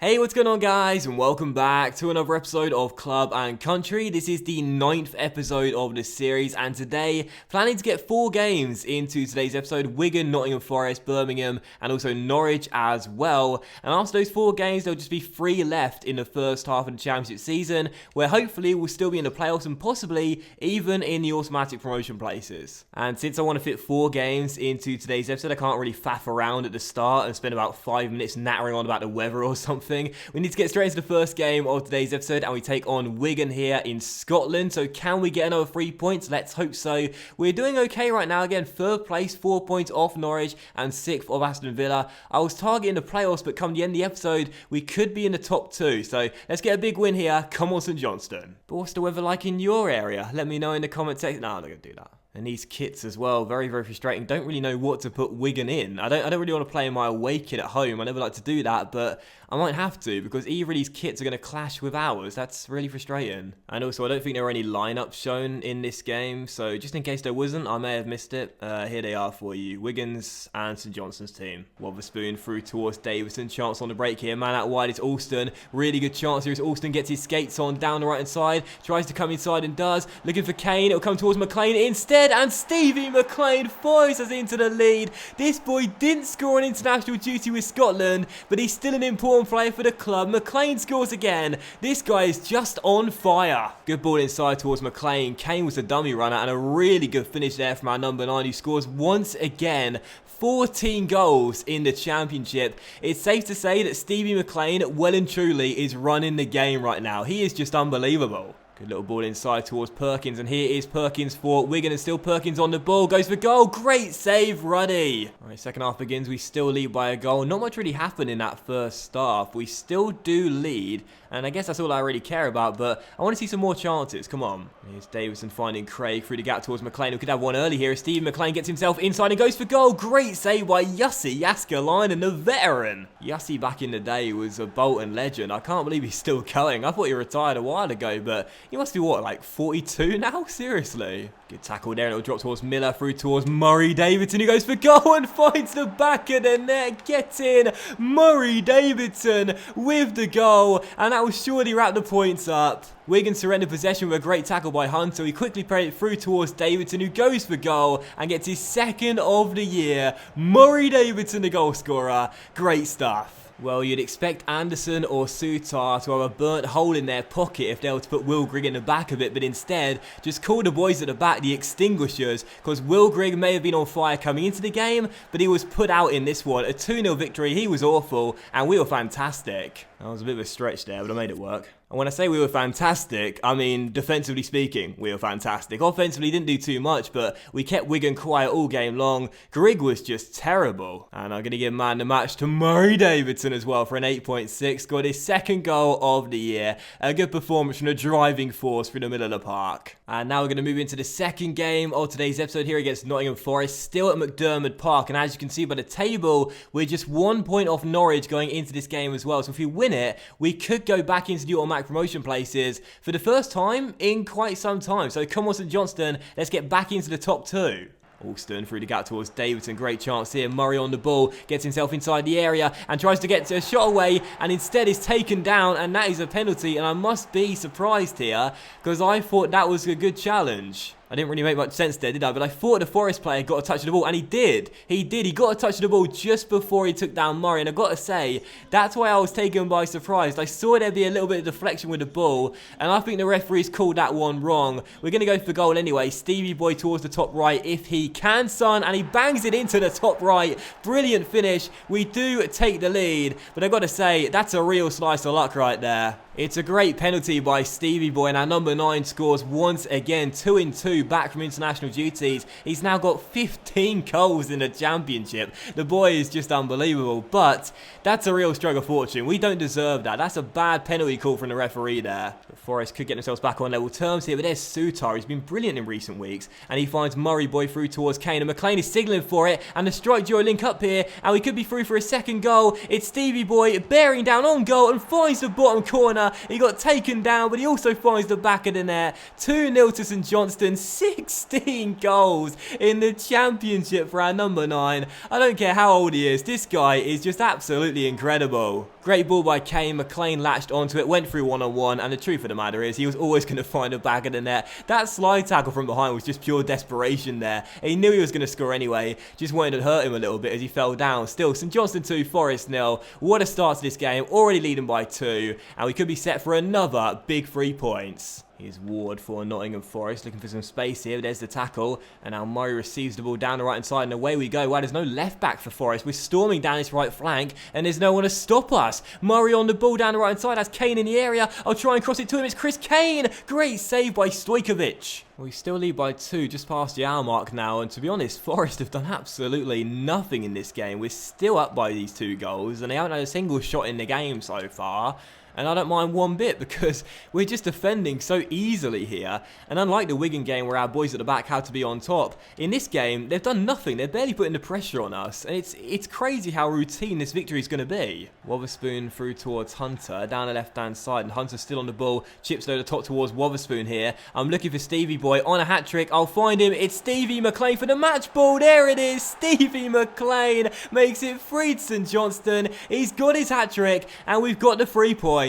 Hey, what's going on guys, and welcome back to another episode of Club and Country. This is the 9th episode of this series, and today, planning to get 4 games into today's episode: Wigan, Nottingham Forest, Birmingham, and also Norwich as well. And after those 4 games, there'll just be 3 left in the first half of the championship season, where hopefully we'll still be in the playoffs and possibly even in the automatic promotion places. And since I want to fit 4 games into today's episode, I can't really faff around at the start and spend about 5 minutes nattering on about the weather or something. We need to get straight into the first game of today's episode, and we take on Wigan here in Scotland. So can we get another 3 points? Let's hope so. We're doing okay right now. Again, 3rd place, 4 points off Norwich and 6th of Aston Villa. I was targeting the playoffs, but come the end of the episode, we could be in the top 2. So let's get a big win here. Come on, St Johnston. But what's the weather like in your area? Let me know in the comment section. No, I'm not going to do that. And these kits as well, very, very frustrating. Don't really know what to put Wigan in. I don't really want to play in my away kit at home. I never like to do that, but I might have to because either of these kits are going to clash with ours. That's really frustrating. And also, I don't think there were any lineups shown in this game. So just in case there wasn't, I may have missed it. Here they are for you. Wigan's and St Johnston's team. Wotherspoon through towards Davison. Chance on the break here. Man out wide, it's Alston. Really good chance here as Alston gets his skates on down the right-hand side. Tries to come inside and does. Looking for Kane. It'll come towards McLean instead. And Stevie McLean fires us into the lead. This boy didn't score on international duty with Scotland, but he's still an important player for the club. McLean scores again. This guy is just on fire. Good ball inside towards McLean. Kane was a dummy runner, and a really good finish there from our number 9, who scores once again. 14 goals in the championship. It's safe to say that Stevie McLean well and truly is running the game right now. He is just unbelievable. Good little ball inside towards Perkins, and here is Perkins for Wigan, and still Perkins on the ball, goes for goal. Great save, Ruddy. All right, second half begins. We still lead by a goal. Not much really happened in that first half. We still do lead, and I guess that's all I really care about, but I want to see some more chances. Come on. Here's Davison finding Craig through the gap towards McLean, who could have one early here. Steve McLean gets himself inside and goes for goal. Great save by Jussi Jääskeläinen, the veteran. Jussi back in the day was a Bolton legend. I can't believe he's still going. I thought he retired a while ago, but he must be, what, like 42 now? Seriously? Good tackle there, and it'll drop towards Miller, through towards Murray Davidson, who goes for goal and finds the back of the net. Get in! Murray Davidson with the goal, and that will surely wrap the points up. Wigan surrendered possession with a great tackle by Hunter. He quickly played it through towards Davidson, who goes for goal and gets his 2nd of the year. Murray Davidson, the goal scorer. Great stuff. Well, you'd expect Anderson or Sutar to have a burnt hole in their pocket if they were to put Will Grigg in the back of it, but instead, just call the boys at the back the extinguishers, because Will Grigg may have been on fire coming into the game, but he was put out in this one. A 2-0 victory. He was awful, and we were fantastic. That was a bit of a stretch there, but I made it work. And when I say we were fantastic, I mean defensively speaking, we were fantastic. Offensively, didn't do too much, but we kept Wigan quiet all game long. Grigg was just terrible. And I'm going to give man the match to Murray Davidson as well for an 8.6. Scored his 2nd goal of the year. A good performance from a driving force through the middle of the park. And now we're going to move into the second game of today's episode here against Nottingham Forest, still at McDermott Park. And as you can see by the table, we're just 1 point off Norwich going into this game as well. So if we win it, we could go back into the automatic promotion places for the first time in quite some time. So come on, St Johnston, let's get back into the top 2. Alston through the gap towards Davidson. Great chance here. Murray on the ball, gets himself inside the area and tries to get a shot away, and instead is taken down, and that is a penalty. And I must be surprised here because I thought that was a good challenge. I didn't really make much sense there, did I? But I thought the Forest player got a touch of the ball, and he did. He did. He got a touch of the ball just before he took down Murray. And I've got to say, that's why I was taken by surprise. I saw there be a little bit of deflection with the ball, and I think the referees called that one wrong. We're going to go for goal anyway. Stevie boy towards the top right if he can, son. And he bangs it into the top right. Brilliant finish. We do take the lead. But I've got to say, that's a real slice of luck right there. It's a great penalty by Stevie boy, and our number 9 scores once again. 2 in 2 back from international duties. He's now got 15 goals in the championship. The boy is just unbelievable, but that's a real stroke of fortune. We don't deserve that. That's a bad penalty call from the referee there. The Forest could get themselves back on level terms here, but there's Sutar. He's been brilliant in recent weeks, and he finds Murray boy through towards Kane, and McLean is signalling for it, and the strike duo link up here, and we could be through for a 2nd goal. It's Stevie boy bearing down on goal and finds the bottom corner. He got taken down, but he also finds the back of the net. 2-0 to St Johnston. 16 goals in the championship for our number 9. I don't care how old he is. This guy is just absolutely incredible. Great ball by Kane. McLean latched onto it, went through one-on-one, and the truth of the matter is he was always going to find the back of the net. That slide tackle from behind was just pure desperation there. He knew he was going to score anyway, just wanted to hurt him a little bit as he fell down. Still, St Johnston 2, Forest 0. What a start to this game, already leading by 2, and we could be set for another big 3 points. Here's Ward for Nottingham Forest, looking for some space here. There's the tackle, and now Murray receives the ball down the right-hand side, and away we go. Wow, there's no left-back for Forest. We're storming down this right flank, and there's no one to stop us. Murray on the ball down the right-hand side, has Kane in the area. I'll try and cross it to him. It's Chris Kane. Great save by Stojkovic. We still lead by 2, just past the hour mark now, and to be honest, Forest have done absolutely nothing in this game. We're still up by these 2 goals, and they haven't had a single shot in the game so far. And I don't mind one bit because we're just defending so easily here. And unlike the Wigan game where our boys at the back had to be on top, in this game, they've done nothing. They're barely putting the pressure on us. And it's crazy how routine this victory is going to be. Wotherspoon through towards Hunter, down the left-hand side. And Hunter's still on the ball. Chips over the top towards Wotherspoon here. I'm looking for Stevie boy on a hat-trick. I'll find him. It's Stevie McLean for the match ball. There it is. Stevie McLean makes it 3 to St Johnston. He's got his hat-trick. And we've got the 3 points.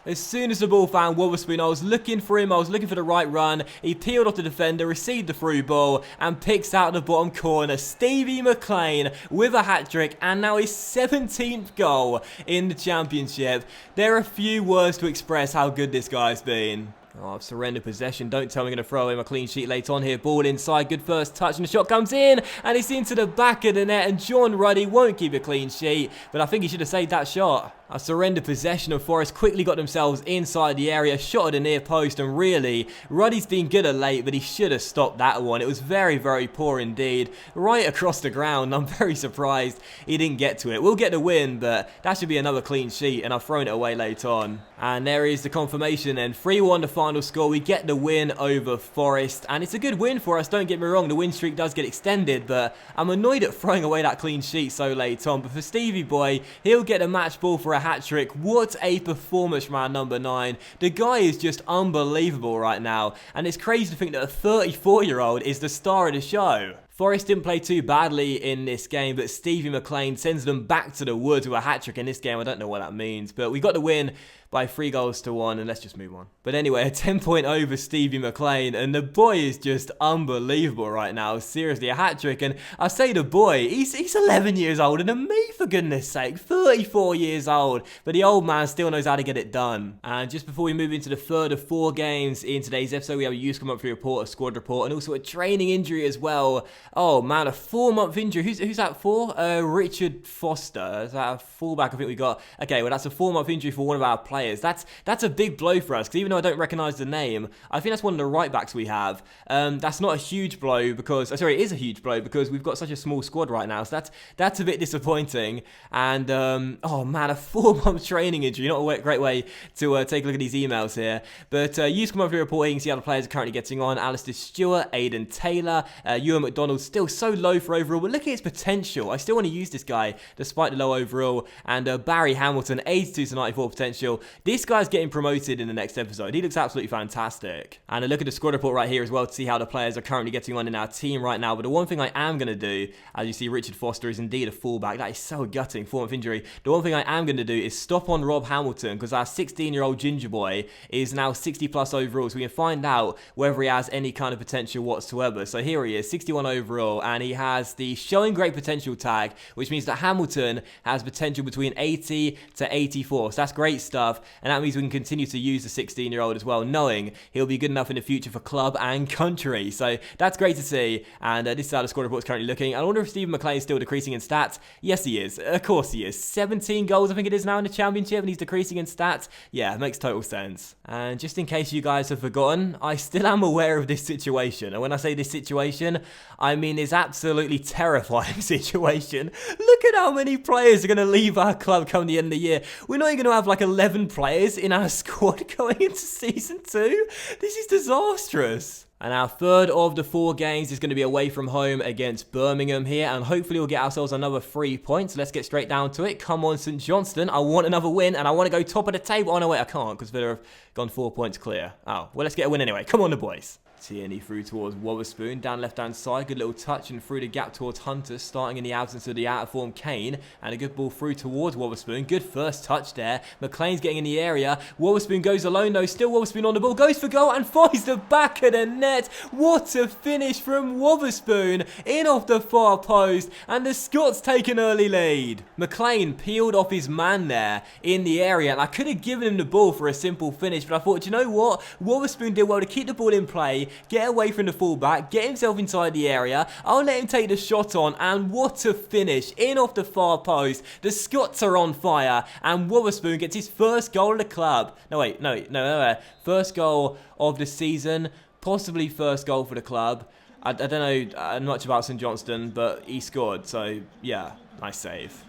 As soon as the ball found Wotherspoon, I was looking for him. I was looking for the right run. He peeled off the defender, received the through ball, and picks out the bottom corner. Stevie McLean with a hat-trick, and now his 17th goal in the Championship. There are few words to express how good this guy's been. Oh, I've surrendered possession. Don't tell me I'm going to throw him a clean sheet later on here. Ball inside. Good first touch. And the shot comes in. And it's into the back of the net. And John Ruddy won't keep a clean sheet. But I think he should have saved that shot. I surrendered possession of Forest. Quickly got themselves inside the area. Shot at the near post. And really, Ruddy's been good at late. But he should have stopped that one. It was very, very poor indeed. Right across the ground. I'm very surprised he didn't get to it. We'll get the win. But that should be another clean sheet. And I've thrown it away late on. And there is the confirmation. And 3-1 the final score. We get the win over Forest. And it's a good win for us. Don't get me wrong. The win streak does get extended. But I'm annoyed at throwing away that clean sheet so late on. But for Stevie boy, he'll get a match ball for a hat-trick. What a performance from our number 9. The guy is just unbelievable right now. And it's crazy to think that a 34-year-old is the star of the show. Forest didn't play too badly in this game, but Stevie McLean sends them back to the woods with a hat-trick in this game. I don't know what that means, but we got the win by 3-1, and let's just move on. But anyway, a 10-point over Stevie McLean, and the boy is just unbelievable right now. Seriously, a hat-trick, and I say the boy, he's 11 years older than me, for goodness sake, 34 years old, but the old man still knows how to get it done. And just before we move into the third of 4 games in today's episode, we have a youth come up for report, a squad report, and also a training injury as well. Oh man, a 4-month injury. Who's that for? Richard Foster. Is that a fullback I think we got? Okay, well that's a 4-month injury for one of our players. That's a big blow for us, because even though I don't recognise the name, I think that's one of the right backs we have. That's not a huge blow because, sorry, it is a huge blow because we've got such a small squad right now, so that's a bit disappointing. And oh man, a 4-month training injury, not a great way to take a look at these emails here. But you come over here reporting, see how the players are currently getting on. Alistair Stewart, Aidan Taylor, Ewan McDonald still so low for overall, but look at his potential. I still want to use this guy despite the low overall. And Barry Hamilton, 82 to 94 potential. This guy's getting promoted in the next episode. He looks absolutely fantastic. And a look at the squad report right here as well to see how the players are currently getting on in our team right now. But the one thing I am going to do, as you see, Richard Foster is indeed a fullback. That is so gutting, 4-month injury. The one thing I am going to do is stop on Rob Hamilton, because our 16-year-old ginger boy is now 60 plus overall. So we can find out whether he has any kind of potential whatsoever. So here he is, 61 overall, and he has the showing great potential tag, which means that Hamilton has potential between 80 to 84. So that's great stuff. And that means we can continue to use the 16-year-old as well, knowing he'll be good enough in the future for club and country. So that's great to see. And this is how the squad report is currently looking. I wonder if Stephen McLean is still decreasing in stats. Yes, he is. Of course he is. 17 goals, I think it is now in the Championship, and he's decreasing in stats. Yeah, it makes total sense. And just in case you guys have forgotten, I still am aware of this situation. And when I say this situation, I mean this absolutely terrifying situation. Look at how many players are going to leave our club come the end of the year. We're not even going to have like 11 players in our squad going into season 2. This is disastrous. And our third of the 4 games is going to be away from home against Birmingham here. And hopefully we'll get ourselves another 3 points. Let's get straight down to it. Come on, St Johnston. I want another win and I want to go top of the table. Oh no, wait, I can't because Villa have gone 4 points clear. Oh, well, let's get a win anyway. Come on, the boys. Tierney through towards Wotherspoon, down left-hand side, good little touch and through the gap towards Hunter, starting in the absence of the out-of-form Kane, and a good ball through towards Wotherspoon, good first touch there, McLean's getting in the area, Wotherspoon goes alone though, still Wotherspoon on the ball, goes for goal and finds the back of the net. What a finish from Wotherspoon, in off the far post, and the Scots take an early lead. McLean peeled off his man there in the area, and I could have given him the ball for a simple finish, but I thought, you know what, Wotherspoon did well to keep the ball in play, get away from the fullback, get himself inside the area. I'll let him take the shot on, and what a finish, in off the far post. The Scots are on fire, and Wotherspoon gets his first goal of the club. No. First goal of the season, possibly first goal for the club. I don't know much about St Johnston, but he scored, so yeah. Nice save,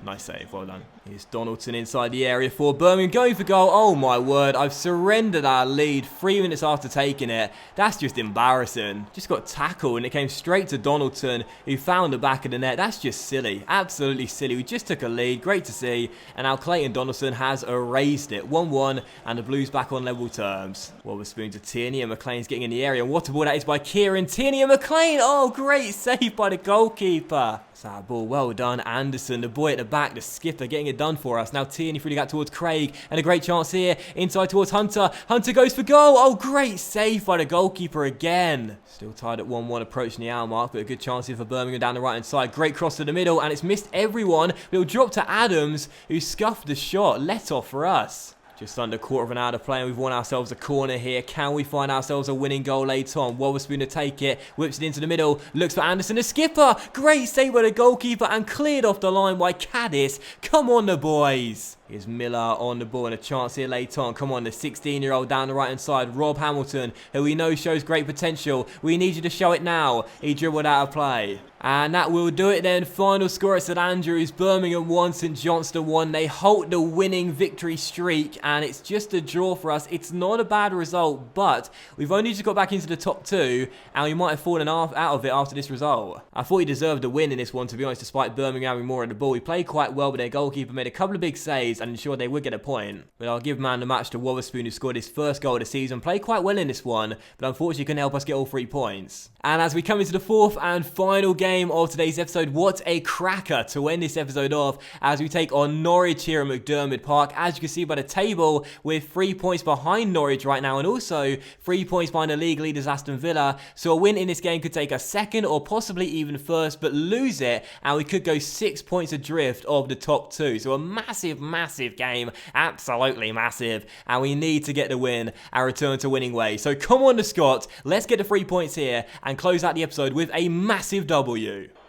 well done. Here's Donaldson inside the area for Birmingham, going for goal. Oh my word, I've surrendered our lead 3 minutes after taking it. That's just embarrassing. Just got tackled and it came straight to Donaldson, who found the back of the net. That's just silly, absolutely silly. We just took a lead, great to see. And now Clayton Donaldson has erased it. 1-1 and the Blues back on level terms. Wotherspoon to Tierney and McLean's getting in the area. And what a ball that is by Kieran. Tierney and McLean. Oh, great save by the goalkeeper. That ball, well done. Anderson, the boy at the back, the skipper, getting it done for us. Now Tierney through the gap towards Craig, and a great chance here. Inside towards Hunter. Hunter goes for goal. Oh, great save by the goalkeeper again. Still tied at 1-1, approaching the hour mark, but a good chance here for Birmingham down the right-hand side. Great cross to the middle, and it's missed everyone. But it'll drop to Adams, who scuffed the shot. Let off for us. Just under a quarter of an hour to play, and we've won ourselves a corner here. Can we find ourselves a winning goal later on? Wotherspoon to take it, whips it into the middle, looks for Anderson, the skipper. Great save by the goalkeeper and cleared off the line by Caddis. Come on, the boys. Here's Miller on the ball and a chance here later on. Come on, the 16-year-old down the right-hand side, Rob Hamilton, who we know shows great potential. We need you to show it now. He dribbled out of play. And that will do it then. Final score at St Andrews. Birmingham 1, St Johnston 1. They halt the winning victory streak, and it's just a draw for us. It's not a bad result, but we've only just got back into the top 2, and we might have fallen out of it after this result. I thought we deserved a win in this one, to be honest, despite Birmingham having more of the ball. We played quite well, but their goalkeeper made a couple of big saves and ensured they would get a point. But I'll give man the match to Wotherspoon, who scored his first goal of the season. Played quite well in this one, but unfortunately couldn't help us get all 3 points. And as we come into the 4th and final game of today's episode, what a cracker to end this episode off as we take on Norwich here at McDermott Park. As you can see by the table, we're 3 points behind Norwich right now, and also 3 points behind the league leaders Aston Villa. So a win in this game could take us 2nd or possibly even 1st, but lose it and we could go 6 points adrift of the top 2. So a massive game, absolutely massive, and we need to get the win and return to winning ways. So come on, the Scots, let's get the 3 points here and close out the episode with a massive W.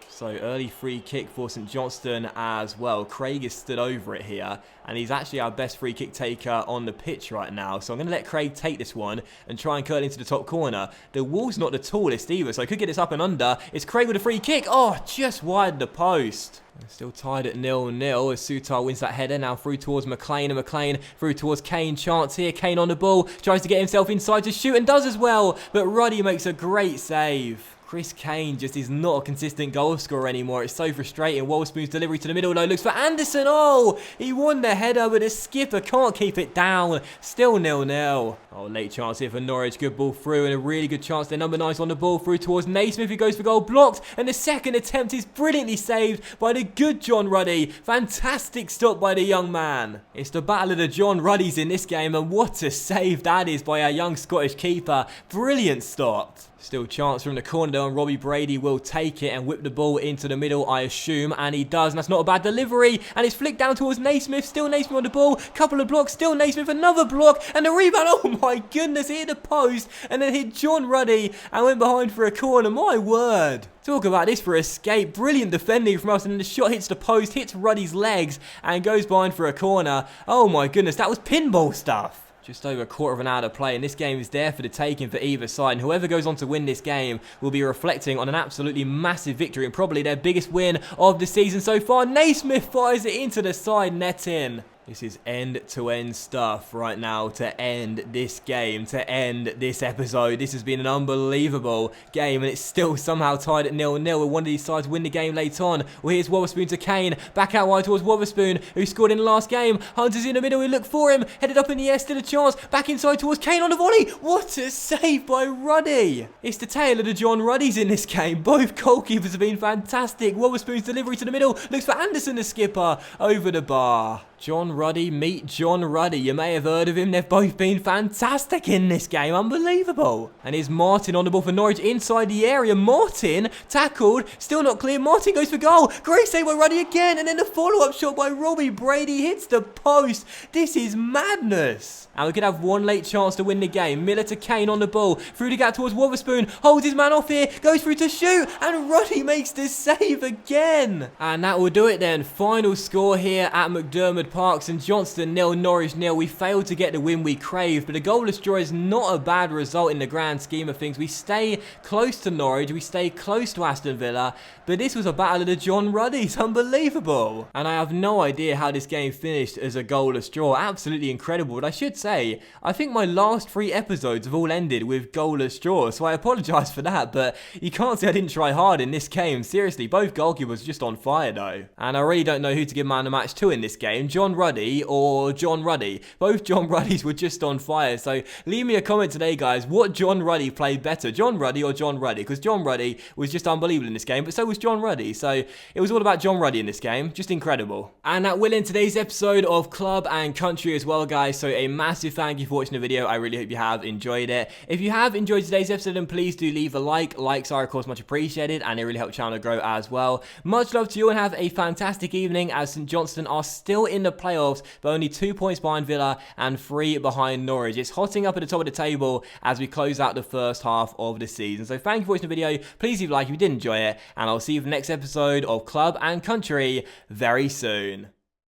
So early free kick for St Johnston as well. Craig is stood over it here, and he's actually our best free kick taker on the pitch right now. So I'm going to let Craig take this one and try and curl into the top corner. The wall's not the tallest either, so I could get this up and under. It's Craig with a free kick. Oh, just wide the post. Still tied at 0-0 as Sutar wins that header. Now through towards McLean, and McLean through towards Kane. Chance here. Kane on the ball. Tries to get himself inside to shoot and does as well. But Ruddy makes a great save. Chris Kane just is not a consistent goal scorer anymore. It's so frustrating. Wotherspoon's delivery to the middle though. Looks for Anderson. Oh, he won the header, but the skipper can't keep it down. Still 0-0. Oh, late chance here for Norwich. Good ball through and a really good chance there. Number 9's on the ball through towards Naismith, who goes for goal. Blocked. And the second attempt is brilliantly saved by the good John Ruddy. Fantastic stop by the young man. It's the battle of the John Ruddys in this game, and what a save that is by our young Scottish keeper. Brilliant stop. Still chance from the corner though, and Robbie Brady will take it and whip the ball into the middle, I assume, and he does, and that's not a bad delivery, and it's flicked down towards Naismith. Still Naismith on the ball, couple of blocks, still Naismith, another block, and the rebound. Oh my goodness, it hit the post and then hit John Ruddy and went behind for a corner. My word. Talk about this for escape. Brilliant defending from us, and then the shot hits the post, hits Ruddy's legs and goes behind for a corner. Oh my goodness, that was pinball stuff. Just over a quarter of an hour to play, and this game is there for the taking for either side. And whoever goes on to win this game will be reflecting on an absolutely massive victory and probably their biggest win of the season so far. Naismith fires it into the side netting. This is end-to-end stuff right now to end this game, to end this episode. This has been an unbelievable game, and it's still somehow tied at 0-0. Will one of these sides win the game later on? Well, here's Wotherspoon to Kane. Back out wide towards Wotherspoon, who scored in the last game. Hunter's in the middle. We look for him. Headed up in the air, still a chance. Back inside towards Kane on the volley. What a save by Ruddy. It's the tale of the John Ruddys in this game. Both goalkeepers have been fantastic. Wotherspoon's delivery to the middle. Looks for Anderson, the skipper, over the bar. John Ruddy, meet John Ruddy. You may have heard of him. They've both been fantastic in this game. Unbelievable. And here's Martin on the ball for Norwich inside the area. Martin tackled. Still not clear. Martin goes for goal. Great save by Ruddy again. And then the follow-up shot by Robbie Brady hits the post. This is madness. And we could have one late chance to win the game. Miller to Kane on the ball. Through the gap towards Wotherspoon. Holds his man off here. Goes through to shoot. And Ruddy makes the save again. And that will do it then. Final score here at McDermott Parks and Johnston 0, Norwich 0. We failed to get the win we craved, but a goalless draw is not a bad result in the grand scheme of things. We stay close to Norwich, we stay close to Aston Villa, but this was a battle of the John Ruddys. Unbelievable. And I have no idea how this game finished as a goalless draw. Absolutely incredible. But I should say, I think my last 3 episodes have all ended with goalless draws, so I apologise for that, but you can't say I didn't try hard in this game. Seriously, both goalkeepers just on fire though. And I really don't know who to give man of the match to in this game. John Ruddy or John Ruddy. Both John Ruddys were just on fire. So leave me a comment today, guys. What John Ruddy played better, John Ruddy or John Ruddy? Because John Ruddy was just unbelievable in this game, but so was John Ruddy. So it was all about John Ruddy in this game. Just incredible. And that will end today's episode of Club and Country as well, guys. So a massive thank you for watching the video. I really hope you have enjoyed it. If you have enjoyed today's episode, then please do leave a like. Likes are, of course, much appreciated, and they really help the channel grow as well. Much love to you, and have a fantastic evening, as St Johnston are still in the playoffs, but only 2 points behind Villa and 3 behind Norwich. It's hotting up at the top of the table as we close out the first half of the season. So thank you for watching the video. Please leave a like if you did enjoy it, and I'll see you for the next episode of Club and Country very soon.